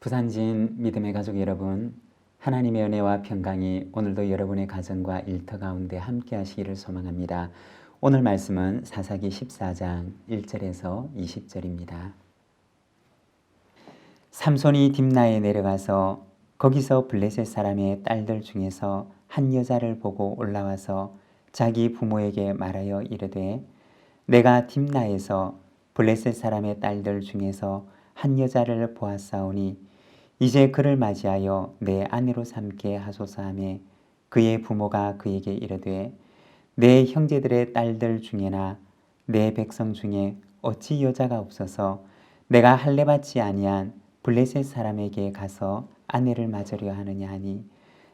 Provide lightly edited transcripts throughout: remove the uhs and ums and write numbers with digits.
부산진 믿음의 가족 여러분, 하나님의 은혜와 평강이 오늘도 여러분의 가정과 일터 가운데 함께 하시기를 소망합니다. 오늘 말씀은 사사기 14장 1절에서 20절입니다. 삼손이 딥나에 내려가서 거기서 블레셋 사람의 딸들 중에서 한 여자를 보고 올라와서 자기 부모에게 말하여 이르되 내가 딥나에서 블레셋 사람의 딸들 중에서 한 여자를 보았사오니 이제 그를 맞이하여 내 아내로 삼게 하소서 하매 그의 부모가 그에게 이르되 내 형제들의 딸들 중에나 내 백성 중에 어찌 여자가 없어서 내가 할례받지 아니한 블레셋 사람에게 가서 아내를 맞으려 하느냐 하니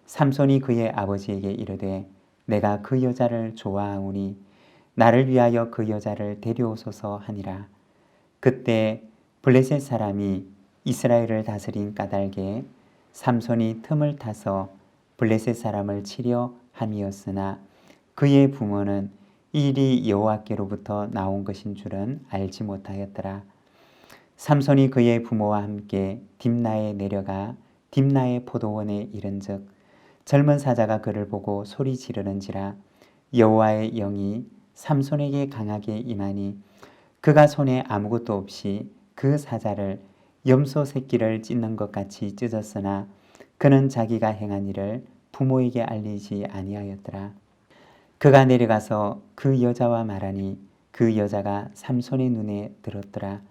삼손이 그의 아버지에게 이르되 내가 그 여자를 좋아하오니 나를 위하여 그 여자를 데려오소서 하니라. 그때 블레셋 사람이 이스라엘을 다스린 까닭에 삼손이 틈을 타서 블레셋 사람을 치려 함이었으나 그의 부모는 이 일이 여호와께로부터 나온 것인 줄은 알지 못하였더라. 삼손이 그의 부모와 함께 딥나에 내려가 딥나의 포도원에 이른즉 젊은 사자가 그를 보고 소리 지르는지라. 여호와의 영이 삼손에게 강하게 임하니 그가 손에 아무것도 없이 그 사자를 염소 새끼를 찢는 것 같이 찢었으나 그는 자기가 행한 일을 부모에게 알리지 아니하였더라. 그가 내려가서 그 여자와 말하니 그 여자가 삼손의 눈에 들었더라.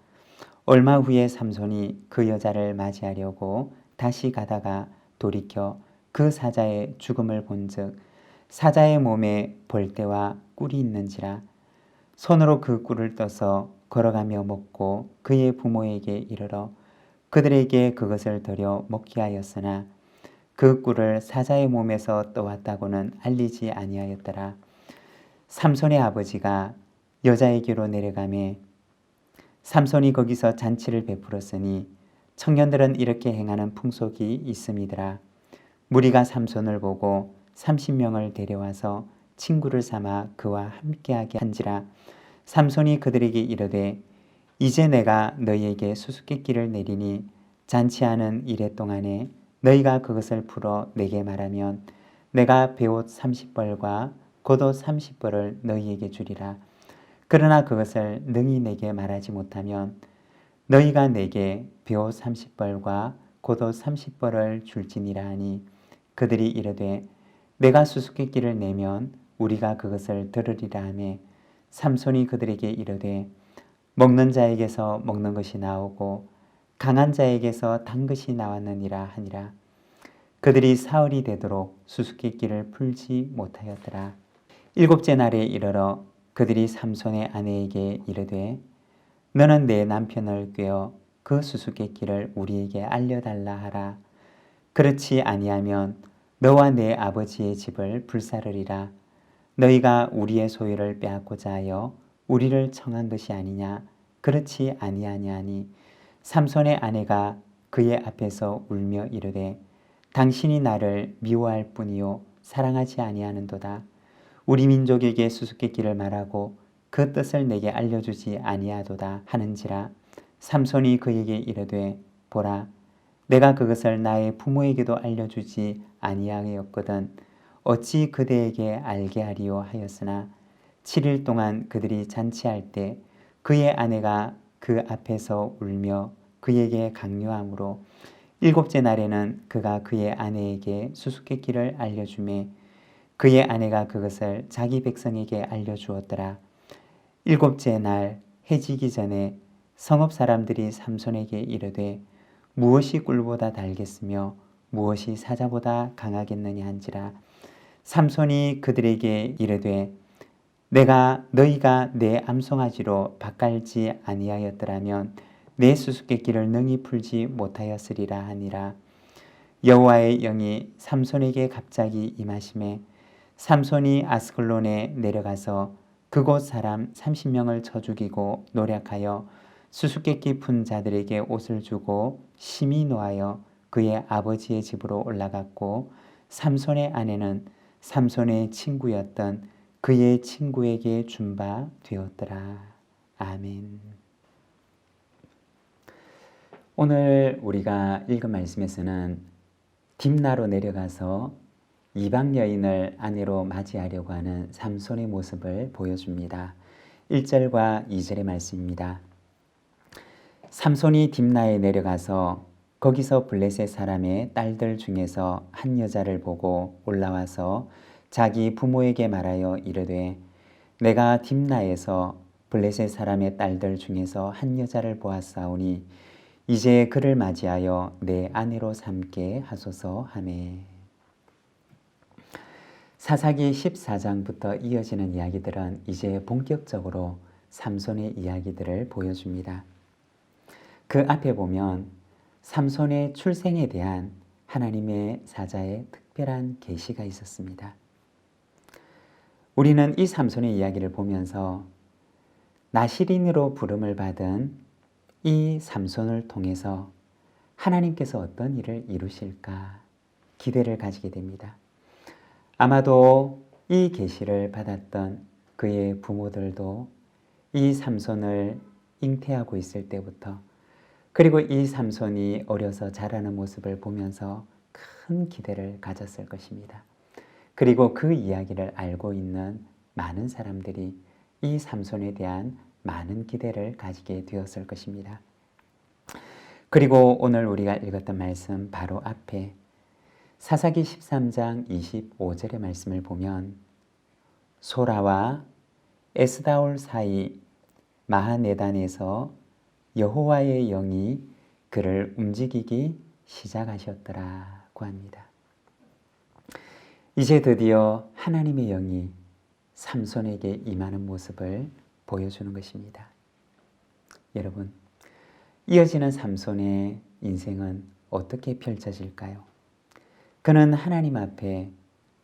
얼마 후에 삼손이 그 여자를 맞이하려고 다시 가다가 돌이켜 그 사자의 죽음을 본즉 사자의 몸에 벌떼와 꿀이 있는지라. 손으로 그 꿀을 떠서 걸어가며 먹고 그의 부모에게 이르러 그들에게 그것을 드려 먹게 하였으나 그 꿀을 사자의 몸에서 떠왔다고는 알리지 아니하였더라. 삼손의 아버지가 여자에게로 내려가매 삼손이 거기서 잔치를 베풀었으니 청년들은 이렇게 행하는 풍속이 있음이더라. 무리가 삼손을 보고 30명을 데려와서 친구를 삼아 그와 함께하게 한지라. 삼손이 그들에게 이르되 이제 내가 너희에게 수수께끼를 내리니 잔치하는 이래 동안에 너희가 그것을 풀어 내게 말하면 내가 베옷 30벌과 겉옷 30벌을 너희에게 주리라. 그러나 그것을 능히 내게 말하지 못하면 너희가 내게 베옷 30벌과 겉옷 30벌을 줄지니라 하니 그들이 이르되 내가 수수께끼를 내면 우리가 그것을 들으리라 하매 삼손이 그들에게 이르되 먹는 자에게서 먹는 것이 나오고 강한 자에게서 단 것이 나왔느니라 하니라. 그들이 사흘이 되도록 수수께끼를 풀지 못하였더라. 일곱째 날에 이르러 그들이 삼손의 아내에게 이르되 너는 내 남편을 꾀어 그 수수께끼를 우리에게 알려달라 하라. 그렇지 아니하면 너와 내 아버지의 집을 불사르리라. 너희가 우리의 소유를 빼앗고자 하여 우리를 청한 것이 아니냐. 그렇지 아니하냐 하니 삼손의 아내가 그의 앞에서 울며 이르되 당신이 나를 미워할 뿐이요 사랑하지 아니하는도다. 우리 민족에게 수수께끼를 말하고 그 뜻을 내게 알려주지 아니하도다 하는지라. 삼손이 그에게 이르되 보라 내가 그것을 나의 부모에게도 알려주지 아니하였거든 어찌 그대에게 알게 하리요 하였으나 7일 동안 그들이 잔치할 때 그의 아내가 그 앞에서 울며 그에게 강요하므로 일곱째 날에는 그가 그의 아내에게 수수께끼를 알려주매 그의 아내가 그것을 자기 백성에게 알려주었더라. 일곱째 날 해지기 전에 성읍 사람들이 삼손에게 이르되 무엇이 꿀보다 달겠으며 무엇이 사자보다 강하겠느냐 한지라. 삼손이 그들에게 이르되 내가 너희가 내 암송아지로 밭갈지 아니하였더라면 내 수수께끼를 능히 풀지 못하였으리라 하니라. 여호와의 영이 삼손에게 갑자기 임하심에 삼손이 아스글론에 내려가서 그곳 사람 30명을 쳐 죽이고 노략하여 수수께끼 푼 자들에게 옷을 주고 심히 노하여 그의 아버지의 집으로 올라갔고 삼손의 아내는 삼손의 친구였던 그의 친구에게 준 바 되었더라. 아멘. 오늘 우리가 읽은 말씀에서는 딥나로 내려가서 이방 여인을 아내로 맞이하려고 하는 삼손의 모습을 보여줍니다. 1절과 2절의 말씀입니다. 삼손이 딥나에 내려가서 거기서 블레셋 사람의 딸들 중에서 한 여자를 보고 올라와서 자기 부모에게 말하여 이르되 내가 딥나에서 블레셋 사람의 딸들 중에서 한 여자를 보았사오니 이제 그를 맞이하여 내 아내로 삼게 하소서 하매. 사사기 14장부터 이어지는 이야기들은 이제 본격적으로 삼손의 이야기들을 보여줍니다. 그 앞에 보면 삼손의 출생에 대한 하나님의 사자의 특별한 계시가 있었습니다. 우리는 이 삼손의 이야기를 보면서 나시린으로 부름을 받은 이 삼손을 통해서 하나님께서 어떤 일을 이루실까 기대를 가지게 됩니다. 아마도 이 계시를 받았던 그의 부모들도 이 삼손을 잉태하고 있을 때부터 그리고 이 삼손이 어려서 자라는 모습을 보면서 큰 기대를 가졌을 것입니다. 그리고 그 이야기를 알고 있는 많은 사람들이 이 삼손에 대한 많은 기대를 가지게 되었을 것입니다. 그리고 오늘 우리가 읽었던 말씀 바로 앞에 사사기 13장 25절의 말씀을 보면 소라와 에스다올 사이 마하네단에서 여호와의 영이 그를 움직이기 시작하셨더라고 합니다. 이제 드디어 하나님의 영이 삼손에게 임하는 모습을 보여주는 것입니다. 여러분, 이어지는 삼손의 인생은 어떻게 펼쳐질까요? 그는 하나님 앞에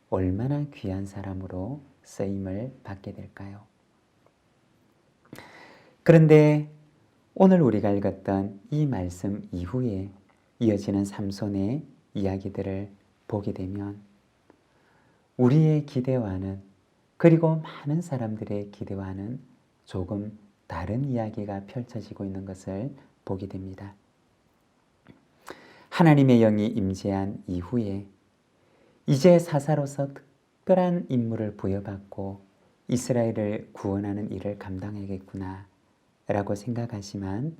얼마나 귀한 사람으로 쓰임을 받게 될까요? 그런데 오늘 우리가 읽었던 이 말씀 이후에 이어지는 삼손의 이야기들을 보게 되면 우리의 기대와는 그리고 많은 사람들의 기대와는 조금 다른 이야기가 펼쳐지고 있는 것을 보게 됩니다. 하나님의 영이 임재한 이후에 이제 사사로서 특별한 임무를 부여받고 이스라엘을 구원하는 일을 감당하겠구나 라고 생각하지만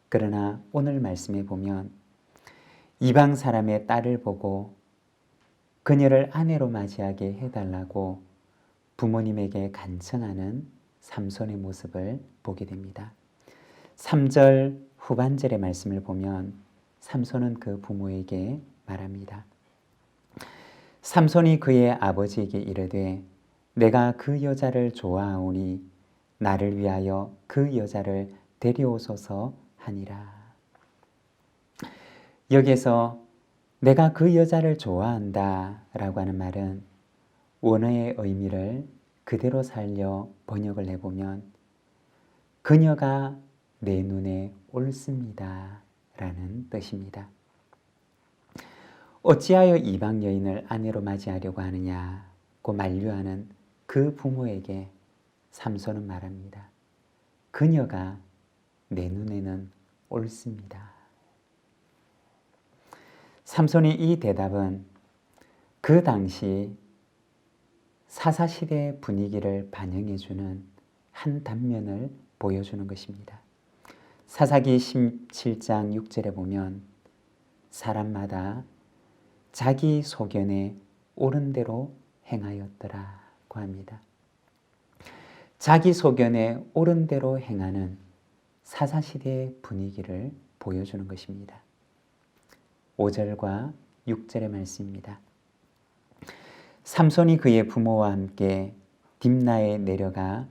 그러나 오늘 말씀에 보면 이방 사람의 딸을 보고 그녀를 아내로 맞이하게 해달라고 부모님에게 간청하는 삼손의 모습을 보게 됩니다. 3절 후반절의 말씀을 보면 삼손은 그 부모에게 말합니다. 삼손이 그의 아버지에게 이르되 내가 그 여자를 좋아하오니 나를 위하여 그 여자를 데려오소서 하니라. 여기에서 내가 그 여자를 좋아한다 라고 하는 말은 원어의 의미를 그대로 살려 번역을 해보면 그녀가 내 눈에 옳습니다 라는 뜻입니다. 어찌하여 이방 여인을 아내로 맞이하려고 하느냐고 만류하는 그 부모에게 삼손은 말합니다. 그녀가 내 눈에는 옳습니다. 삼손의 이 대답은 그 당시 사사시대의 분위기를 반영해주는 한 단면을 보여주는 것입니다. 사사기 17장 6절에 보면 사람마다 자기 소견에 옳은 대로 행하였더라고 합니다. 자기 소견에 옳은 대로 행하는 사사시대의 분위기를 보여주는 것입니다. 5절과 6절의 말씀입니다. 삼손이 그의 부모와 함께 딥나에 내려가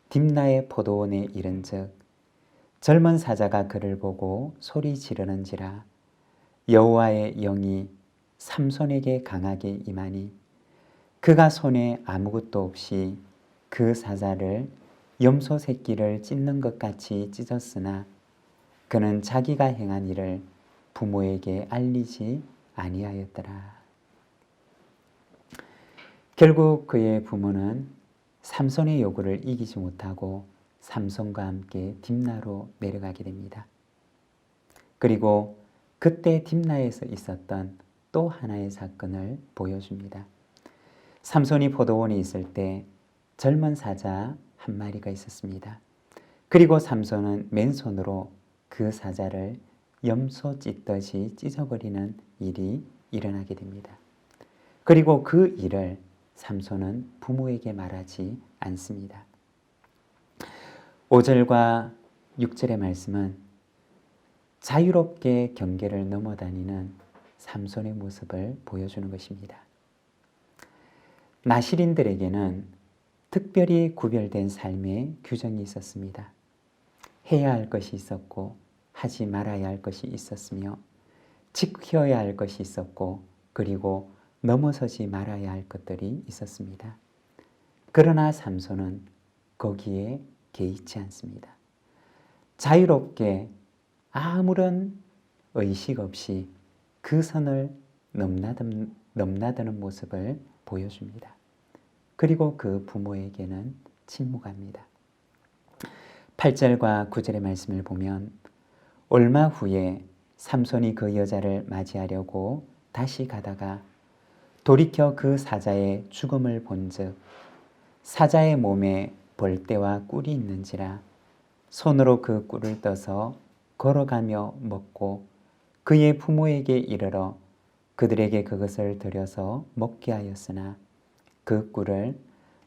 딥나의 포도원에 이른즉 젊은 사자가 그를 보고 소리 지르는지라 여호와의 영이 삼손에게 강하게 임하니 그가 손에 아무것도 없이 그 사자를 염소 새끼를 찢는 것 같이 찢었으나 그는 자기가 행한 일을 부모에게 알리지 아니하였더라. 결국 그의 부모는 삼손의 요구를 이기지 못하고 삼손과 함께 딥나로 내려가게 됩니다. 그리고 그때 딥나에서 있었던 또 하나의 사건을 보여줍니다. 삼손이 포도원에 있을 때 젊은 사자 한 마리가 있었습니다. 그리고 삼손은 맨손으로 그 사자를 염소 찢듯이 찢어버리는 일이 일어나게 됩니다. 그리고 그 일을 삼손은 부모에게 말하지 않습니다. 5절과 6절의 말씀은 자유롭게 경계를 넘어다니는 삼손의 모습을 보여주는 것입니다. 나실인들에게는 특별히 구별된 삶의 규정이 있었습니다. 해야 할 것이 있었고 하지 말아야 할 것이 있었으며 지켜야 할 것이 있었고 그리고 넘어서지 말아야 할 것들이 있었습니다. 그러나 삼손은 거기에 개의치 않습니다. 자유롭게 아무런 의식 없이 그 선을 넘나드는 모습을 보여줍니다. 그리고 그 부모에게는 침묵합니다. 8절과 9절의 말씀을 보면 얼마 후에 삼손이 그 여자를 맞이하려고 다시 가다가 돌이켜 그 사자의 죽음을 본즉 사자의 몸에 벌떼와 꿀이 있는지라 손으로 그 꿀을 떠서 걸어가며 먹고 그의 부모에게 이르러 그들에게 그것을 들여서 먹게 하였으나 그 꿀을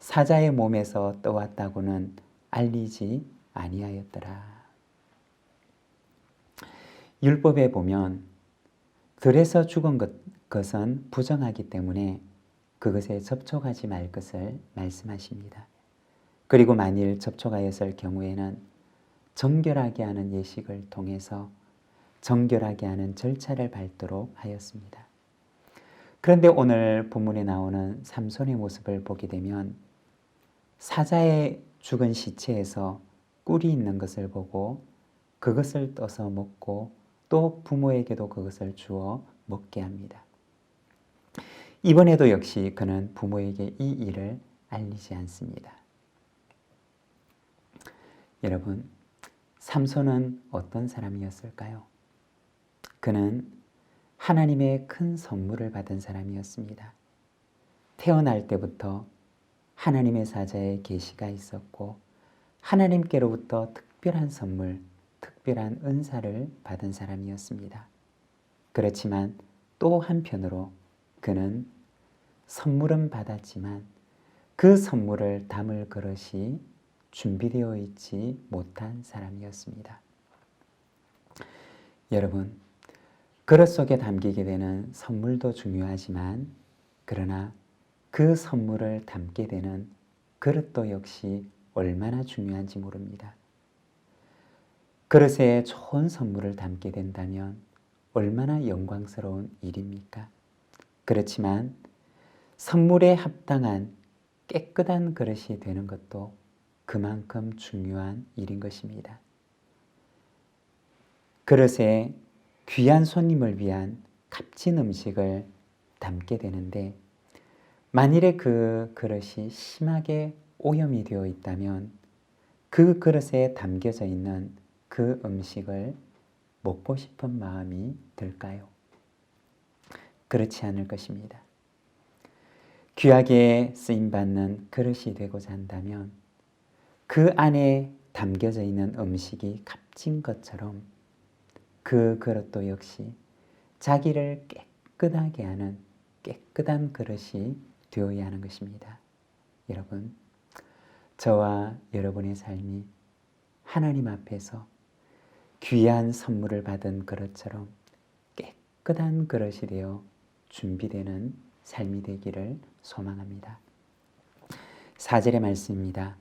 사자의 몸에서 떠왔다고는 알리지 아니하였더라. 율법에 보면 들에서 죽은 것은 부정하기 때문에 그것에 접촉하지 말 것을 말씀하십니다. 그리고 만일 접촉하였을 경우에는 정결하게 하는 예식을 통해서 정결하게 하는 절차를 밟도록 하였습니다. 그런데 오늘 본문에 나오는 삼손의 모습을 보게 되면 사자의 죽은 시체에서 꿀이 있는 것을 보고 그것을 떠서 먹고 또 부모에게도 그것을 주어 먹게 합니다. 이번에도 역시 그는 부모에게 이 일을 알리지 않습니다. 여러분, 삼손은 어떤 사람이었을까요? 그는 하나님의 큰 선물을 받은 사람이었습니다. 태어날 때부터 하나님의 사자의 계시가 있었고 하나님께로부터 특별한 선물, 특별한 은사를 받은 사람이었습니다. 그렇지만 또 한편으로 그는 선물은 받았지만 그 선물을 담을 그릇이 준비되어 있지 못한 사람이었습니다. 여러분, 그릇 속에 담기게 되는 선물도 중요하지만 그러나 그 선물을 담게 되는 그릇도 역시 얼마나 중요한지 모릅니다. 그릇에 좋은 선물을 담게 된다면 얼마나 영광스러운 일입니까? 그렇지만 선물에 합당한 깨끗한 그릇이 되는 것도 그만큼 중요한 일인 것입니다. 그릇에 귀한 손님을 위한 값진 음식을 담게 되는데 만일에 그 그릇이 심하게 오염이 되어 있다면 그 그릇에 담겨져 있는 그 음식을 먹고 싶은 마음이 들까요? 그렇지 않을 것입니다. 귀하게 쓰임받는 그릇이 되고자 한다면 그 안에 담겨져 있는 음식이 값진 것처럼 그 그릇도 역시 자기를 깨끗하게 하는 깨끗한 그릇이 되어야 하는 것입니다. 여러분, 저와 여러분의 삶이 하나님 앞에서 귀한 선물을 받은 그릇처럼 깨끗한 그릇이 되어 준비되는 삶이 되기를 소망합니다. 4절의 말씀입니다.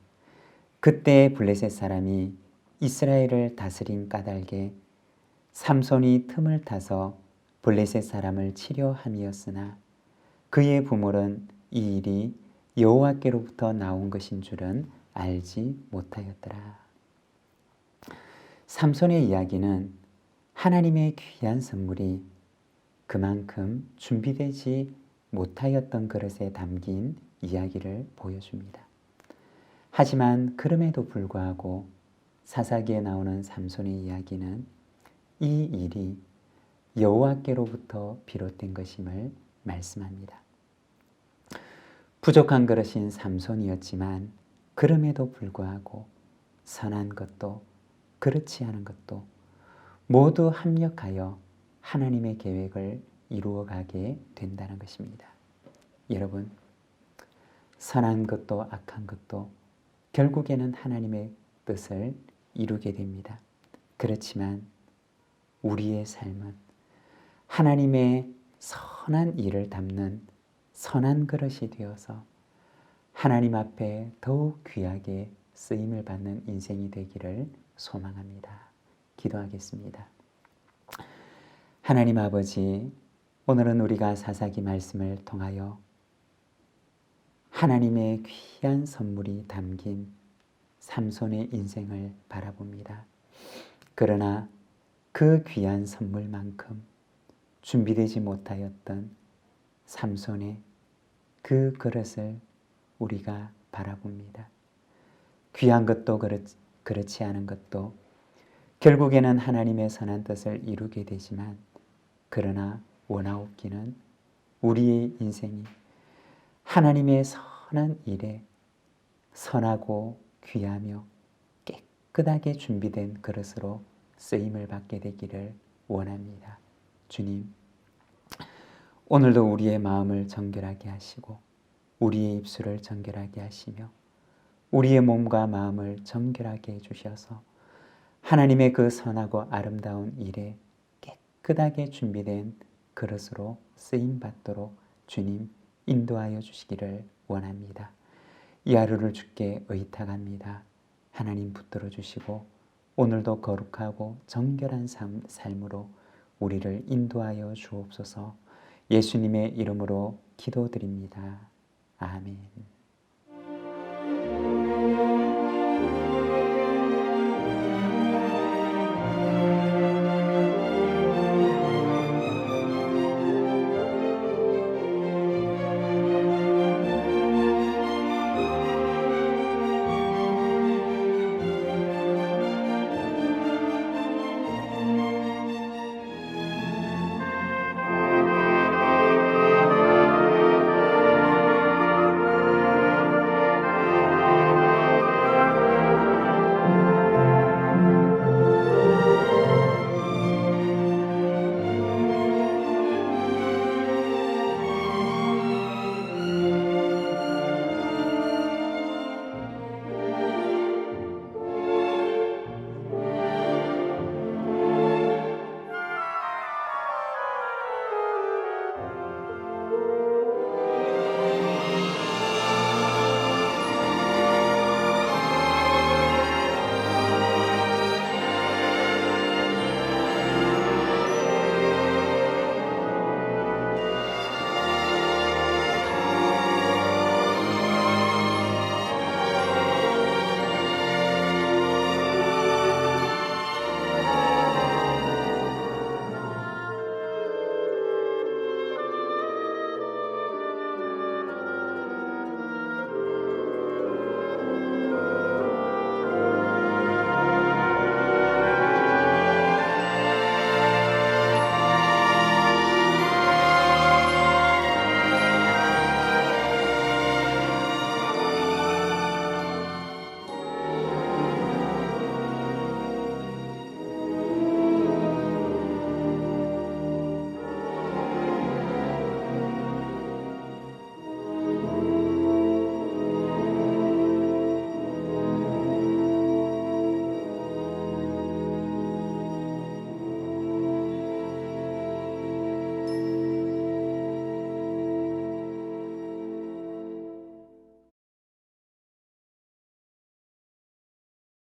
그때 블레셋 사람이 이스라엘을 다스린 까닭에 삼손이 틈을 타서 블레셋 사람을 치려 함이었으나 그의 부모는 이 일이 여호와께로부터 나온 것인 줄은 알지 못하였더라. 삼손의 이야기는 하나님의 귀한 선물이 그만큼 준비되지 못하였던 그릇에 담긴 이야기를 보여줍니다. 하지만 그럼에도 불구하고 사사기에 나오는 삼손의 이야기는 이 일이 여호와께로부터 비롯된 것임을 말씀합니다. 부족한 그릇인 삼손이었지만 그럼에도 불구하고 선한 것도 그렇지 않은 것도 모두 합력하여 하나님의 계획을 이루어가게 된다는 것입니다. 여러분, 선한 것도 악한 것도 결국에는 하나님의 뜻을 이루게 됩니다. 그렇지만 우리의 삶은 하나님의 선한 일을 담는 선한 그릇이 되어서 하나님 앞에 더욱 귀하게 쓰임을 받는 인생이 되기를 소망합니다. 기도하겠습니다. 하나님 아버지, 오늘은 우리가 사사기 말씀을 통하여 하나님의 귀한 선물이 담긴 삼손의 인생을 바라봅니다. 그러나 그 귀한 선물만큼 준비되지 못하였던 삼손의 그 그릇을 우리가 바라봅니다. 귀한 것도 그렇지 않은 것도 결국에는 하나님의 선한 뜻을 이루게 되지만, 그러나 원하옵기는 우리의 인생이 하나님의 선한 일에 선하고 귀하며 깨끗하게 준비된 그릇으로 쓰임을 받게 되기를 원합니다. 주님, 오늘도 우리의 마음을 정결하게 하시고 우리의 입술을 정결하게 하시며 우리의 몸과 마음을 정결하게 해주셔서 하나님의 그 선하고 아름다운 일에 깨끗하게 준비된 그릇으로 쓰임받도록 주님 인도하여 주시기를 원합니다. 이 하루를 주께 의탁합니다. 하나님 붙들어 주시고 오늘도 거룩하고 정결한 삶으로 우리를 인도하여 주옵소서. 예수님의 이름으로 기도드립니다. 아멘.